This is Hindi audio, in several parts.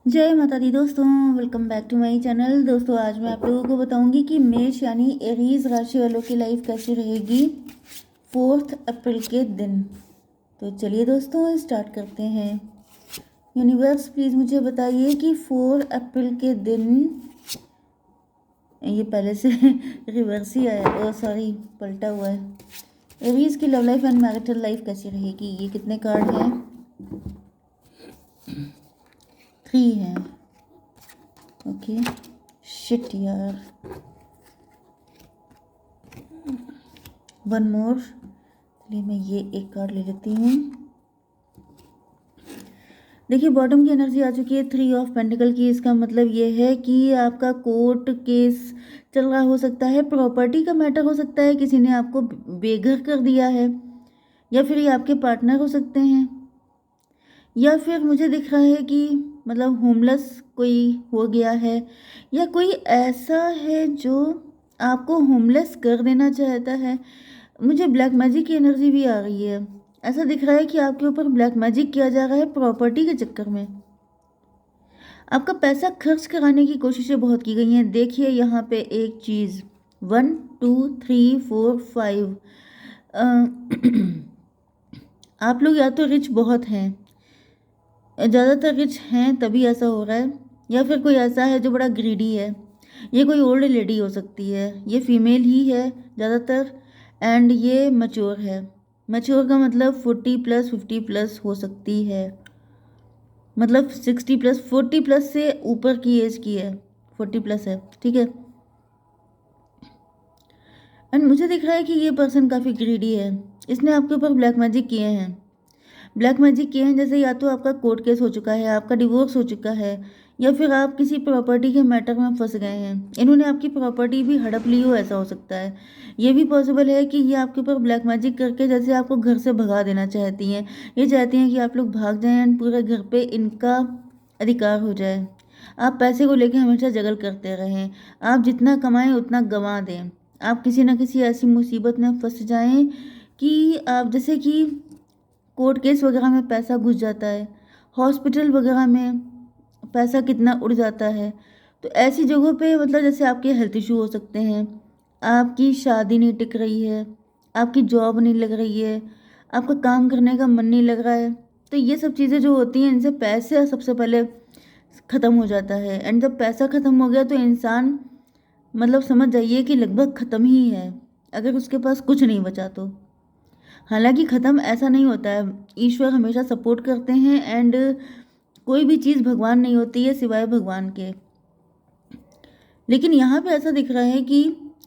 जय माता दी दोस्तों, welcome back to my channel. दोस्तों आज मैं आप लोगों को बताऊंगी कि मेष यानी एरीज राशि वालों की लाइफ कैसी रहेगी 4 अप्रैल के दिन। तो चलिए दोस्तों स्टार्ट करते हैं। यूनिवर्स प्लीज़ मुझे बताइए कि 4 अप्रैल के दिन, ये पहले से रिवर्स ही आया, ओ सॉरी पलटा हुआ है। एरीज की love life and marital life कैसी रहेगी। ये कितने कार्ड हैं? 3 हैं। ओके, शिट यार, वन मोर। चलिए मैं ये एक कार्ड ले लेती हूँ। देखिए बॉटम की एनर्जी आ चुकी है 3 ऑफ पेंटिकल की। इसका मतलब ये है कि आपका कोर्ट केस चल रहा हो सकता है, प्रॉपर्टी का मैटर हो सकता है, किसी ने आपको बेघर कर दिया है, या फिर ये आपके पार्टनर हो सकते हैं, या फिर मुझे दिख रहा है कि मतलब होमलेस कोई हो गया है, या कोई ऐसा है जो आपको होमलेस कर देना चाहता है। मुझे ब्लैक मैजिक की एनर्जी भी आ रही है। ऐसा दिख रहा है कि आपके ऊपर ब्लैक मैजिक किया जा रहा है प्रॉपर्टी के चक्कर में। आपका पैसा खर्च कराने की कोशिशें बहुत की गई हैं। देखिए यहाँ पे एक चीज़, 1 2 3 4 5, आप लोग या तो रिच बहुत हैं, ज़्यादातर रिच हैं तभी ऐसा हो रहा है, या फिर कोई ऐसा है जो बड़ा ग्रीडी है। ये कोई ओल्ड लेडी हो सकती है, ये फीमेल ही है ज़्यादातर, एंड ये मैच्योर है। मैच्योर का मतलब 40+ 50+ हो सकती है, मतलब 60+, 40+ से ऊपर की एज की है, 40+ है, ठीक है। एंड मुझे दिख रहा है कि ये पर्सन काफ़ी ग्रीडी है। इसने आपके ऊपर ब्लैक मैजिक किए हैं। ब्लैक मैजिक किए हैं जैसे या तो आपका कोर्ट केस हो चुका है, आपका डिवोर्स हो चुका है, या फिर आप किसी प्रॉपर्टी के मैटर में फंस गए हैं। इन्होंने आपकी प्रॉपर्टी भी हड़प ली हो, ऐसा हो सकता है। ये भी पॉसिबल है कि ये आपके ऊपर ब्लैक मैजिक करके जैसे आपको घर से भगा देना चाहती हैं। ये चाहती हैं कि आप लोग भाग जाएं एंड पूरे घर पे इनका अधिकार हो जाए। आप पैसे को लेकर हमेशा जगल करते रहें, आप जितना कमाएं उतना गंवा दें, आप किसी न किसी ऐसी मुसीबत में फंस जाएं कि आप जैसे कि कोर्ट केस वगैरह में पैसा घुस जाता है, हॉस्पिटल वगैरह में पैसा कितना उड़ जाता है। तो ऐसी जगहों पे मतलब जैसे आपके हेल्थ इशू हो सकते हैं, आपकी शादी नहीं टिक रही है, आपकी जॉब नहीं लग रही है, आपका काम करने का मन नहीं लग रहा है। तो ये सब चीज़ें जो होती हैं इनसे पैसे सबसे पहले ख़त्म हो जाता है। एंड जब पैसा ख़त्म हो गया तो इंसान मतलब समझ जाइए कि लगभग ख़त्म ही है, अगर उसके पास कुछ नहीं बचा तो। हालांकि ख़त्म ऐसा नहीं होता है, ईश्वर हमेशा सपोर्ट करते हैं, एंड कोई भी चीज़ भगवान नहीं होती है सिवाय भगवान के। लेकिन यहाँ पे ऐसा दिख रहा है कि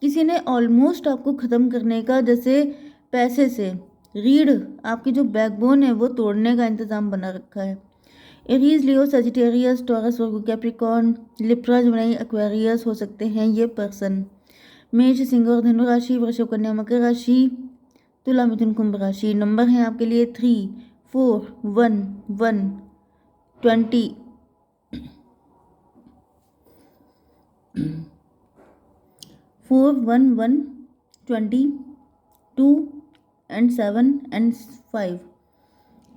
किसी ने ऑलमोस्ट आपको ख़त्म करने का, जैसे पैसे से रीढ़, आपकी जो बैकबोन है वो तोड़ने का इंतज़ाम बना रखा है। एरीज, लियो, सजिटेरियस, टॉरस, वर्गो, कैप्रिकॉर्न, लिब्रा, जमिनी, एक्वेरियस हो सकते हैं ये पर्सन। मेष, सिंह और धनु राशि, वृषभ, कन्या, मकर राशि, तुला, मिथुन, कुंभ राशि। नंबर हैं आपके लिए 3 4 1 1 20, 4 1 1 20, 2 एंड 7 एंड 5,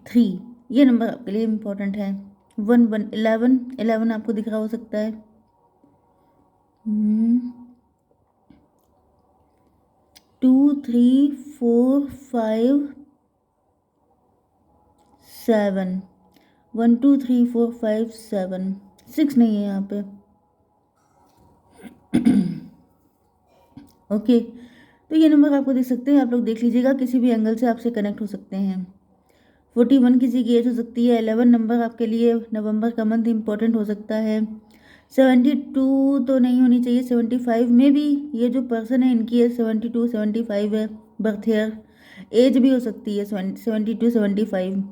3। ये नंबर आपके लिए इम्पोर्टेंट है। 1 1 11 आपको दिख रहा हो सकता है। 2 3 4 5 7, 1 2 3 4 5 7, 6 नहीं है यहाँ पे। ओके, तो ये नंबर आपको देख सकते हैं, आप लोग देख लीजिएगा, किसी भी एंगल से आपसे कनेक्ट हो सकते हैं। 41 किसी की एज हो सकती है। 11 नंबर आपके लिए नवंबर का मंथ इंपॉर्टेंट हो सकता है। 72 तो नहीं होनी चाहिए, 75 में भी ये जो पर्सन है इनकी एज 72 75 है। बर्थ ईयर एज भी हो सकती है 72 75,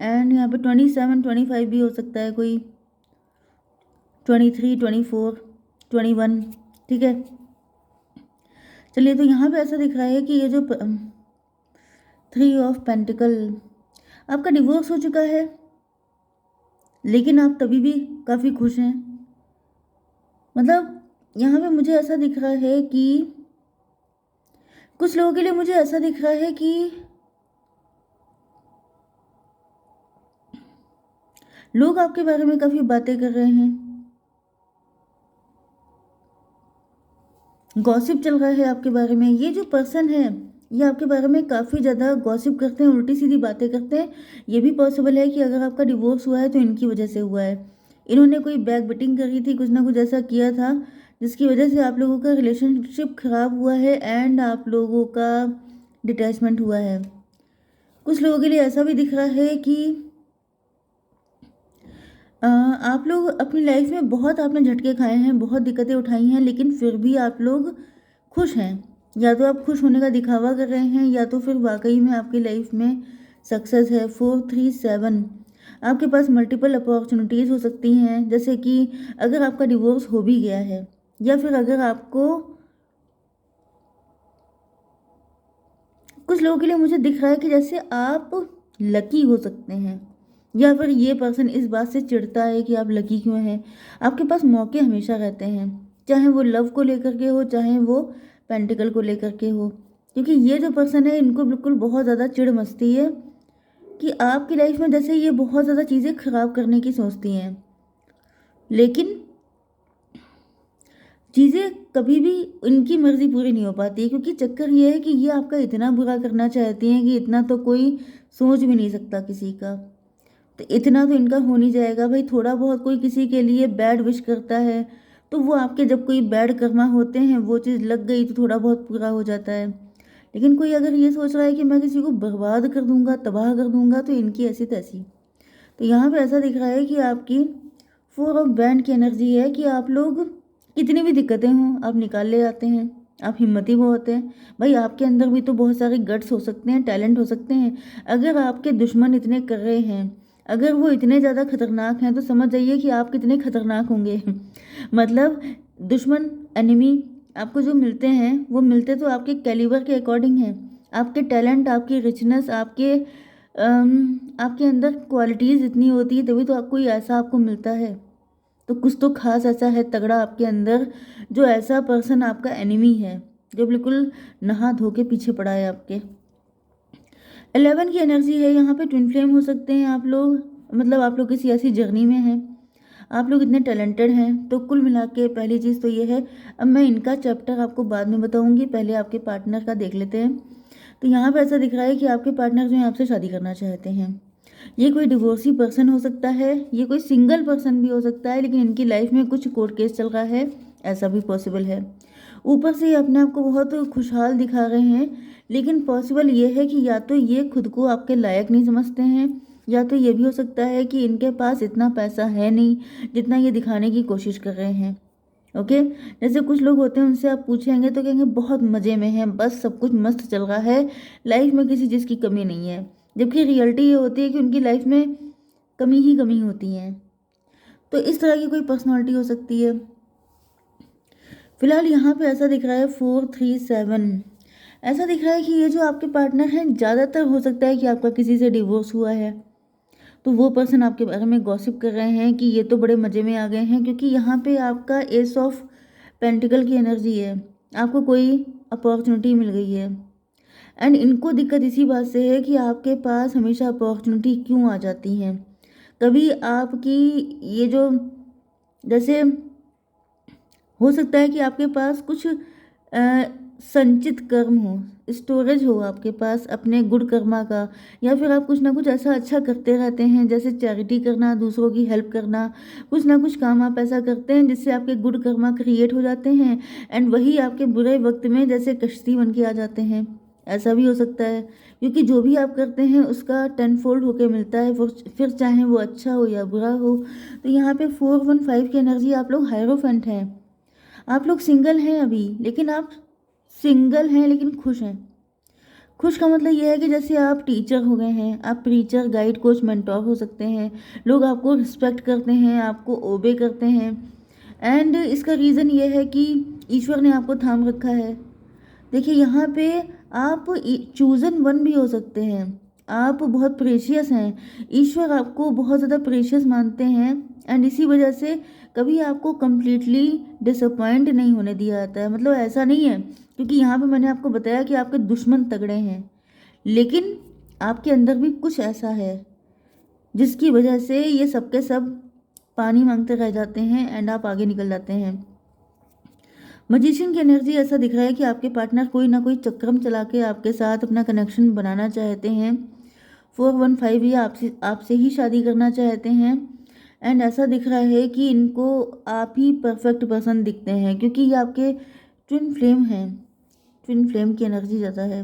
एंड यहाँ पे 27 25 भी हो सकता है कोई, 23 24 21, ठीक है। चलिए, तो यहाँ पे ऐसा दिख रहा है कि ये जो 3 ऑफ पेंटिकल, आपका डिवोर्स हो चुका है, लेकिन आप तभी भी काफ़ी खुश हैं। मतलब यहाँ पे मुझे ऐसा दिख रहा है कि कुछ लोगों के लिए मुझे ऐसा दिख रहा है कि लोग आपके बारे में काफ़ी बातें कर रहे हैं, गॉसिप चल रहा है आपके बारे में। ये जो पर्सन है, ये आपके बारे में काफ़ी ज़्यादा गॉसिप करते हैं, उल्टी सीधी बातें करते हैं। ये भी पॉसिबल है कि अगर आपका डिवोर्स हुआ है तो इनकी वजह से हुआ है। इन्होंने कोई बैक बिटिंग करी थी, कुछ ना कुछ ऐसा किया था जिसकी वजह से आप लोगों का रिलेशनशिप खराब हुआ है एंड आप लोगों का डिटैचमेंट हुआ है। कुछ लोगों के लिए ऐसा भी दिख रहा है कि आप लोग अपनी लाइफ में बहुत आपने झटके खाए हैं, बहुत दिक्कतें उठाई हैं, लेकिन फिर भी आप लोग खुश हैं। या तो आप खुश होने का दिखावा कर रहे हैं या तो फिर वाकई में आपकी लाइफ में सक्सेस है। 437 आपके पास मल्टीपल अपॉर्चुनिटीज़ हो सकती हैं, जैसे कि अगर आपका डिवोर्स हो भी गया है या फिर अगर आपको, कुछ लोगों के लिए मुझे दिख रहा है कि जैसे आप लकी हो सकते हैं या फिर ये पर्सन इस बात से चिढ़ता है कि आप लकी क्यों हैं। आपके पास मौके हमेशा रहते हैं, चाहे वो लव को लेकर के हो, चाहे वो पेंटिकल को लेकर के हो, क्योंकि ये जो पर्सन है इनको बिल्कुल बहुत ज़्यादा चिढ़ मचती है कि आपकी लाइफ में जैसे ये बहुत ज़्यादा चीज़ें खराब करने की सोचती हैं, लेकिन चीज़ें कभी भी इनकी मर्ज़ी पूरी नहीं हो पाती है, क्योंकि चक्कर ये है कि ये आपका इतना बुरा करना चाहती हैं कि इतना तो कोई सोच भी नहीं सकता किसी का। तो इतना तो इनका हो नहीं जाएगा भाई। थोड़ा बहुत कोई किसी के लिए बैड विश करता है तो वो आपके, जब कोई बैड कर्मा होते हैं वो चीज़ लग गई तो थोड़ा बहुत पूरा हो जाता है। लेकिन कोई अगर ये सोच रहा है कि मैं किसी को बर्बाद कर दूंगा, तबाह कर दूंगा, तो इनकी ऐसी तैसी। तो यहाँ पे ऐसा दिख रहा है कि आपकी 4 ऑफ बैंड की एनर्जी है कि आप लोग कितनी भी दिक्कतें हों आप निकाल ले जाते हैं। आप हिम्मती बहुत हैं भाई। आपके अंदर भी तो बहुत सारे गट्स हो सकते हैं, टैलेंट हो सकते हैं। अगर आपके दुश्मन इतने कर रहे हैं, अगर वो इतने ज़्यादा खतरनाक हैं, तो समझ जाइए कि आप कितने खतरनाक होंगे। मतलब दुश्मन, एनिमी आपको जो मिलते हैं वो मिलते तो आपके कैलिबर के अकॉर्डिंग हैं। आपके टैलेंट, आपकी रिचनेस, आपके अंदर क्वालिटीज़ इतनी होती है तभी तो आपको कोई ऐसा आपको मिलता है। तो कुछ तो खास ऐसा है तगड़ा आपके अंदर, जो ऐसा पर्सन आपका एनिमी है, जो बिल्कुल नहा धो के पीछे पड़ा है आपके। 11 की एनर्जी है यहाँ पे। ट्विन फ्लेम हो सकते हैं आप लोग, मतलब आप लोग किसी ऐसी जर्नी में हैं, आप लोग इतने टैलेंटेड हैं। तो कुल मिला के पहली चीज़ तो ये है। अब मैं इनका चैप्टर आपको बाद में बताऊंगी, पहले आपके पार्टनर का देख लेते हैं। तो यहाँ पे ऐसा दिख रहा है कि आपके पार्टनर जो है आपसे शादी करना चाहते हैं। ये कोई डिवोर्सी पर्सन हो सकता है, ये कोई सिंगल पर्सन भी हो सकता है, लेकिन इनकी लाइफ में कुछ कोर्ट केस चल रहा है, ऐसा भी पॉसिबल है। ऊपर से ये अपने आप को बहुत खुशहाल दिखा रहे हैं, लेकिन पॉसिबल ये है कि या तो ये खुद को आपके लायक नहीं समझते हैं, या तो ये भी हो सकता है कि इनके पास इतना पैसा है नहीं जितना ये दिखाने की कोशिश कर रहे हैं। ओके, जैसे कुछ लोग होते हैं उनसे आप पूछेंगे तो कहेंगे बहुत मज़े में हैं, बस सब कुछ मस्त चल रहा है, लाइफ में किसी चीज़ की कमी नहीं है। जबकि रियलिटी ये होती है कि उनकी लाइफ में कमी ही कमी होती है। तो इस तरह की कोई पर्सनालिटी हो सकती है। फिलहाल यहाँ पे ऐसा दिख रहा है 437, ऐसा दिख रहा है कि ये जो आपके पार्टनर हैं, ज़्यादातर हो सकता है कि आपका किसी से डिवोर्स हुआ है, तो वो पर्सन आपके बारे में गॉसिप कर रहे हैं कि ये तो बड़े मज़े में आ गए हैं, क्योंकि यहाँ पे आपका एस ऑफ पेंटिकल की एनर्जी है। आपको कोई अपॉर्चुनिटी मिल गई है एंड इनको दिक्कत इसी बात से है कि आपके पास हमेशा अपॉर्चुनिटी क्यों आ जाती हैं। कभी आपकी ये जो, जैसे हो सकता है कि आपके पास कुछ संचित कर्म हो, स्टोरेज हो आपके पास अपने गुड कर्मा का, या फिर आप कुछ ना कुछ ऐसा अच्छा करते रहते हैं, जैसे चैरिटी करना, दूसरों की हेल्प करना, कुछ ना कुछ काम आप ऐसा करते हैं जिससे आपके गुड कर्मा क्रिएट हो जाते हैं एंड वही आपके बुरे वक्त में जैसे कश्ती बन के आ जाते हैं। ऐसा भी हो सकता है, क्योंकि जो भी आप करते हैं उसका 10 फोल्ड होके मिलता है, फिर चाहे वो अच्छा हो या बुरा हो। तो यहाँ पे 415 की एनर्जी, आप लोग हायरोफेंट हैं। आप लोग सिंगल हैं अभी, लेकिन आप सिंगल हैं लेकिन खुश हैं। खुश का मतलब यह है कि जैसे आप टीचर हो गए हैं, आप प्रीचर, गाइड, कोच, मेंटोर हो सकते हैं। लोग आपको रिस्पेक्ट करते हैं, आपको ओबे करते हैं एंड इसका रीज़न ये है कि ईश्वर ने आपको थाम रखा है। देखिए यहाँ पे आप चूजन वन भी हो सकते हैं। आप बहुत प्रेशियस हैं, ईश्वर आपको बहुत ज़्यादा प्रेशियस मानते हैं एंड इसी वजह से कभी आपको कम्प्लीटली डिसअपॉइंट नहीं होने दिया जाता है। मतलब ऐसा नहीं है, क्योंकि यहाँ पे मैंने आपको बताया कि आपके दुश्मन तगड़े हैं, लेकिन आपके अंदर भी कुछ ऐसा है जिसकी वजह से ये सब के सब पानी मांगते रह जाते हैं एंड आप आगे निकल जाते हैं। मजिशियन की एनर्जी ऐसा दिख रहा है कि आपके पार्टनर कोई ना कोई चक्रम चला के आपके साथ अपना कनेक्शन बनाना चाहते हैं। 415 ये आपसे ही शादी करना चाहते हैं एंड ऐसा दिख रहा है कि इनको आप ही परफेक्ट पर्सन दिखते हैं, क्योंकि ये आपके ट्विन फ्लेम हैं। ट्विन फ्लेम की एनर्जी ज़्यादा है।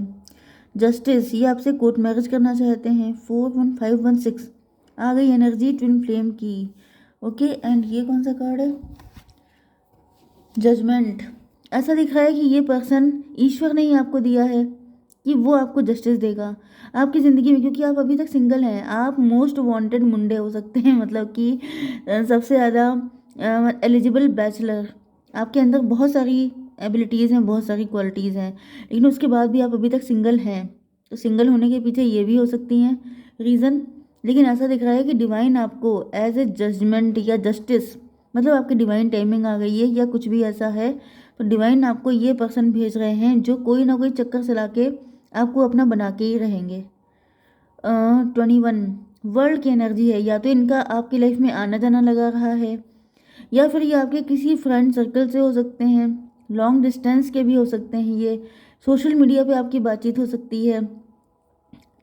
जस्टिस ये आपसे कोर्ट मैरिज करना चाहते हैं। 41516 आ गई एनर्जी ट्विन फ्लेम की। ओके, एंड ये कौन सा कार्ड है? जजमेंट। ऐसा दिख रहा है कि ये पर्सन ईश्वर ने ही आपको दिया है कि वो आपको जस्टिस देगा आपकी ज़िंदगी में, क्योंकि आप अभी तक सिंगल हैं। आप मोस्ट वांटेड मुंडे हो सकते हैं, मतलब कि सबसे ज़्यादा एलिजिबल बैचलर। आपके अंदर बहुत सारी एबिलिटीज़ हैं, बहुत सारी क्वालिटीज़ हैं, लेकिन उसके बाद भी आप अभी तक सिंगल हैं। तो सिंगल होने के पीछे ये भी हो सकती हैं रीज़न। लेकिन ऐसा दिख रहा है कि डिवाइन आपको एज ए जजमेंट या जस्टिस, मतलब आपकी डिवाइन टाइमिंग आ गई है या कुछ भी ऐसा है, तो डिवाइन आपको ये पर्सन भेज रहे हैं जो कोई ना कोई चक्कर चला के आपको अपना बना के ही रहेंगे। 21 वर्ल्ड की एनर्जी है। या तो इनका आपकी लाइफ में आना जाना लगा रहा है, या फिर ये आपके किसी फ्रेंड सर्कल से हो सकते हैं, लॉन्ग डिस्टेंस के भी हो सकते हैं, ये सोशल मीडिया पे आपकी बातचीत हो सकती है।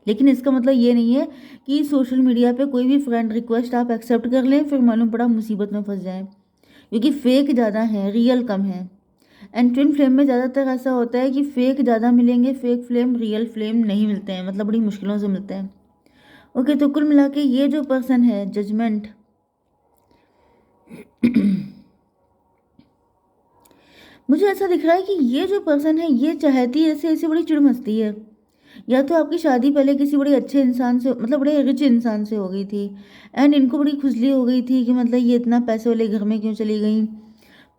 लेकिन इसका मतलब ये नहीं है कि सोशल मीडिया पे कोई भी फ्रेंड रिक्वेस्ट आप एक्सेप्ट कर लें फिर मालूम पड़ा मुसीबत में फंस जाएं, क्योंकि फेक ज़्यादा है, रियल कम है। एंड ट्विन फ्लेम में ज़्यादातर ऐसा होता है कि फेक ज़्यादा मिलेंगे, फेक फ्लेम रियल फ्लेम नहीं मिलते हैं, मतलब बड़ी मुश्किलों से मिलते हैं। ओके, तो कुल मिला के ये जो पर्सन है जजमेंट, मुझे ऐसा दिख रहा है कि ये जो पर्सन है ये चाहती है ऐसे बड़ी चिड़ मचती है। या तो आपकी शादी पहले किसी बड़े अच्छे इंसान से, मतलब बड़े रिच इंसान से हो गई थी एंड इनको बड़ी खुजली हो गई थी कि मतलब ये इतना पैसे वाले घर में क्यों चली गई,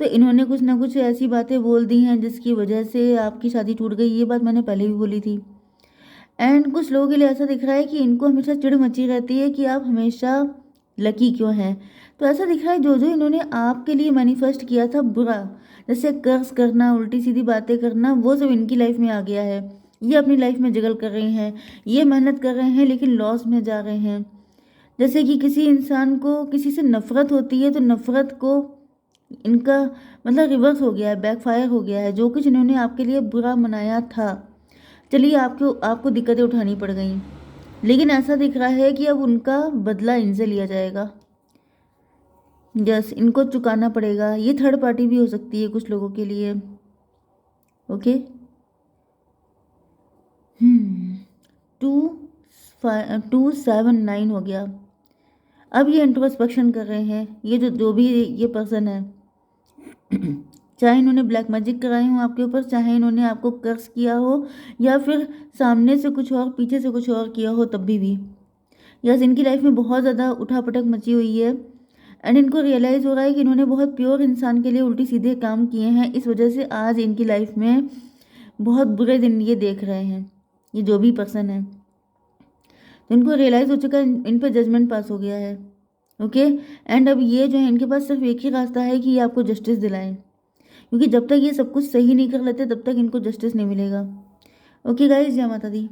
तो इन्होंने कुछ ना कुछ ऐसी बातें बोल दी हैं जिसकी वजह से आपकी शादी टूट गई। ये बात मैंने पहले भी बोली थी। एंड कुछ लोगों के लिए ऐसा दिख रहा है कि इनको हमेशा चिढ़ मची रहती है कि आप हमेशा लकी क्यों हैं। तो ऐसा दिख रहा है जो जो इन्होंने आपके लिए मैनिफेस्ट किया था बुरा, जैसे कर्ज करना, उल्टी सीधी बातें करना, वो सब इनकी लाइफ में आ गया है। ये अपनी लाइफ में जगल कर रहे हैं, ये मेहनत कर रहे हैं लेकिन लॉस में जा रहे हैं। जैसे कि किसी इंसान को किसी से नफ़रत होती है तो नफ़रत को इनका मतलब रिवर्स हो गया है, बैकफायर हो गया है। जो कुछ इन्होंने आपके लिए बुरा मनाया था, चलिए आपको आपको दिक्कतें उठानी पड़ गई, लेकिन ऐसा दिख रहा है कि अब उनका बदला इनसे लिया जाएगा। यस, इनको चुकाना पड़ेगा। ये थर्ड पार्टी भी हो सकती है कुछ लोगों के लिए। ओके, 279 हो गया। अब ये इंट्रोस्पेक्शन कर रहे हैं, ये जो भी ये पर्सन है, चाहे इन्होंने ब्लैक मैजिक कराए हो आपके ऊपर, चाहे इन्होंने आपको कर्ज किया हो, या फिर सामने से कुछ और पीछे से कुछ और किया हो, तब भी यस, इनकी लाइफ में बहुत ज़्यादा उठापटक मची हुई है एंड इनको रियलाइज़ हो रहा है कि इन्होंने बहुत प्योर इंसान के लिए उल्टी सीधे काम किए हैं। इस वजह से आज इनकी लाइफ में बहुत बुरे दिन ये देख रहे हैं, ये जो भी पर्सन है। तो इनको रियलाइज़ हो चुका है, इन पे जजमेंट पास हो गया है। ओके, एंड अब ये जो है इनके पास सिर्फ एक ही रास्ता है कि ये आपको जस्टिस दिलाएं, क्योंकि जब तक ये सब कुछ सही नहीं कर लेते तब तक इनको जस्टिस नहीं मिलेगा। ओके गाइस, जय माता दी।